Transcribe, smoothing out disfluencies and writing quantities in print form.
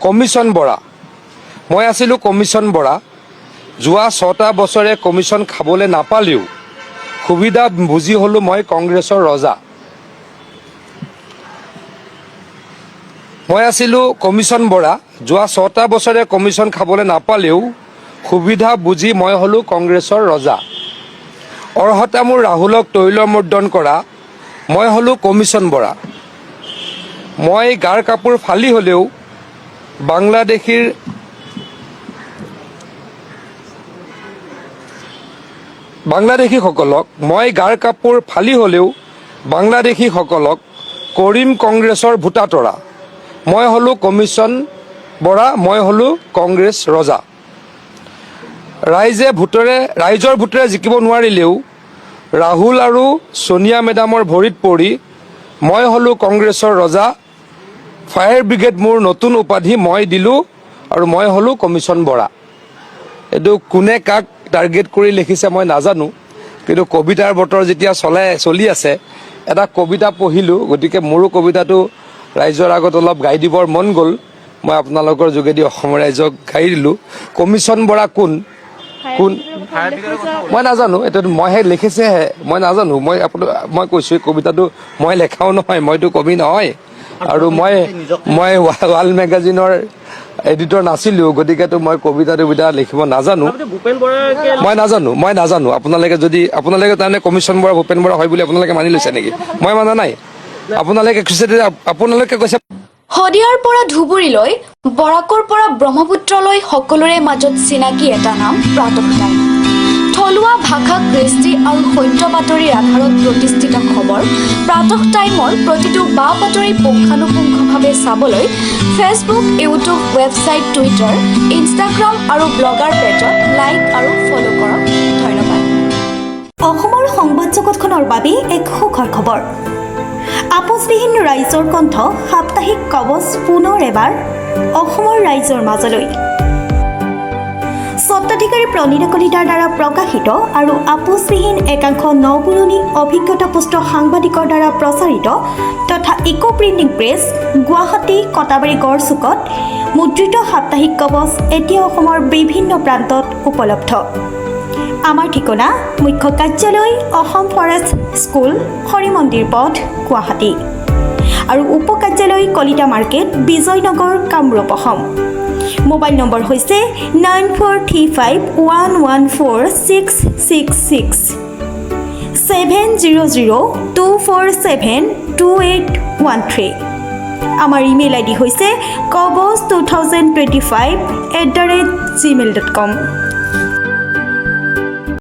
commission Bora মই আছিলোঁ commission Bora যোৱা 6টা বছৰে কমিশন খাবলৈ নাপালেও সুবিধা বুজি হ'লো মই কংগ্ৰেছৰ ৰজা মই আছিলোঁ কমিশন বৰা যোৱা 6টা বছৰে কমিশন খাবলৈ নাপালেও সুবিধা বুজি মই হ'লো কংগ্ৰেছৰ ৰজা অৰ্হতা মোৰ ৰাহুলক তৈলমৰ্দন কৰা মই হ'লো কমিশন বৰা মই গাৰ কাপোৰ ফালি হ'লেও বাংলাদেশীসকলক মই গাৰ কাপোৰ ফালি হ'লেও বাংলাদেশীসকলক কৰিম কংগ্ৰেছৰ ভোটাতৰা মই হ'লো কমিশন বৰা মই হ'লো কংগ্ৰেছ ৰজা ৰাইজৰ ভোটেৰে জিকিব নোৱাৰিলেও ৰাহুল আৰু সোনিয়া মেডামৰ ভৰিত পৰি মই হ'লো কংগ্ৰেছৰ ৰজা ফায়াৰ ব্ৰিগেড মোৰ নতুন উপাধি মই দিলোঁ আৰু মই হ'লো কমিশন বৰা এইটো কোনে কাক টাৰ্গেট কৰি লিখিছে মই নাজানো কিন্তু কবিতাৰ বতৰ যেতিয়া চলি আছে এটা কবিতা পঢ়িলোঁ গতিকে মোৰো কবিতাটো ৰাইজৰ আগত অলপ গাই দিবৰ মন গ'ল মই আপোনালোকৰ যোগেদি অসমৰ ৰাইজক গাই দিলোঁ কমিশন বৰা কোন মই নাজানো এইটো মইহে লিখিছেহে মই নাজানো মই কৈছোঁ এই কবিতাটো মই লেখাও নহয় মইতো কবি নহয় আৰু মই ৱাল মেগাজিনৰ এডিটৰ নাছিলোঁ গতিকেতো মই কবিতা লিখিব নাজানো মই নাজানো আপোনালোকে তাৰমানে কমিশন বৰা ভূপেন বৰা হয় বুলি আপোনালোকে মানি লৈছে নেকি মই মানা নাই আপোনালোকে কৈছে শদিয়াৰ পৰা ধুবুৰীলৈ বৰাকৰ পৰা ব্ৰহ্মপুত্ৰলৈ সকলোৰে মাজত চিনাকি এটা নাম প্ৰাতঃ টাইম থলুৱা ভাষা কৃষ্টি আৰু সত্য বাতৰিৰ আধাৰত প্ৰতিষ্ঠিত খবৰ প্ৰাতঃ টাইমৰ প্ৰতিটো বা বাতৰি পুংখানুপুংখভাৱে চাবলৈ Facebook YouTube website Twitter Instagram আৰু ব্লগাৰ পেজত লাইক আৰু ফ'ল' কৰক ধন্যবাদ অসমৰ সংবাদ জগতখনৰ বাবে এক সুখৰ খবৰ আপোচবিহীন ৰাইজৰ কণ্ঠ সাপ্তাহিক কবচ পুনৰ এবাৰ অসমৰ ৰাইজৰ মাজলৈ স্বত্বাধিকাৰী প্ৰণীতা কলিতাৰ দ্বাৰা প্ৰকাশিত আৰু আপোচবিহীন একাংশ নপুৰণি অভিজ্ঞতাপুষ্ট সাংবাদিকৰ দ্বাৰা প্ৰচাৰিত তথা eco printing press Guwahati Katabari গড়চুকত মুদ্ৰিত সাপ্তাহিক কবচ এতিয়া অসমৰ বিভিন্ন প্ৰান্তত উপলব্ধ আমাৰ ঠিকনা মুখ্য কাৰ্যালয় অসম ফৰেষ্ট স্কুল হৰি মন্দিৰ পথ গুৱাহাটী আৰু উপ কাৰ্যালয় Kalita market Bijoynagar Kamrup Assam mobile number হৈছে 9435114666 7002472813 আমাৰ ইমেইল আইডি হৈছে kobos2025@gmail.com